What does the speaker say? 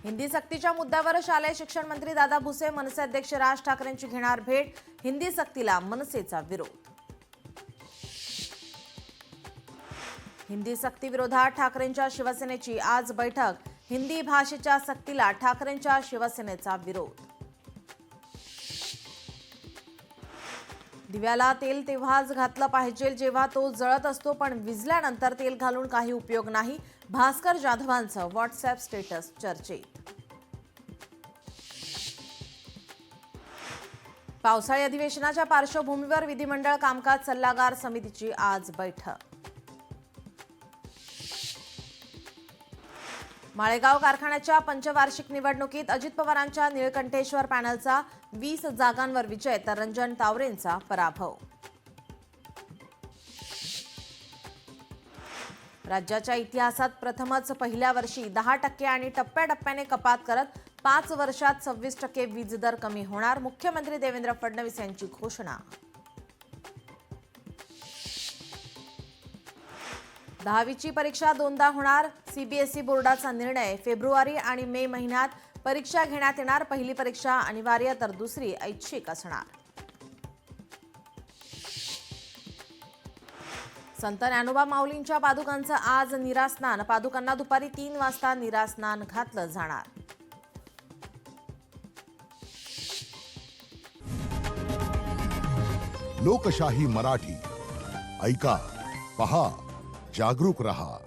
हिंदी सक्तीच्या मुद्द्यावर शालेय शिक्षण मंत्री दादा भुसे मनसे अध्यक्ष राज ठाकरेंची घेणार भेट. हिंदी सक्तीला मनसेचा विरोध. हिंदी सक्ती विरोधात ठाकरेंच्या शिवसेनेची आज बैठक. हिंदी भाषेच्या सक्तीला ठाकरेंच्या शिवसेनेचा विरोध. दिव्याला तेल तेव्हाच घातलं पाहिजे जेव्हा तो जळत असतो, पण विझल्यानंतर तेल घालून काही उपयोग नाही. भास्कर जाधवांचं व्हॉट्सअॅप स्टेटस चर्चेत. पावसाळी अधिवेशनाच्या पार्श्वभूमीवर विधिमंडळ कामकाज सल्लागार समितीची आज बैठक. माळेगाव कारखान्याच्या पंचवार्षिक निवडणुकीत अजित पवारांच्या निळकंठेश्वर पॅनलचा 20 जागांवर विजय तर रंजन तावरेंचा पराभव. राज्याच्या इतिहासात प्रथमच पहिल्या वर्षी 10% आणि टप्प्याटप्प्याने कपात करत 5 वर्षात 26% वीज दर कमी होणार. मुख्यमंत्री देवेंद्र फडणवीस यांची घोषणा. 10वीची परीक्षा दोनदा होणार. सीबीएसई बोर्डाचा निर्णय. फेब्रुवारी आणि मे महिन्यात परीक्षा घेण्यात येणार. पहिली परीक्षा अनिवार्य तर दुसरी ऐच्छिक असणार. संत ज्ञानोबा माऊलींच्या पादुकांचं आज निरास्नान. पादुकांना दुपारी 3 वाजता निरास्नान घातलं जाणार. लोकशाही मराठी ऐका, पहा, जागरूक रहा.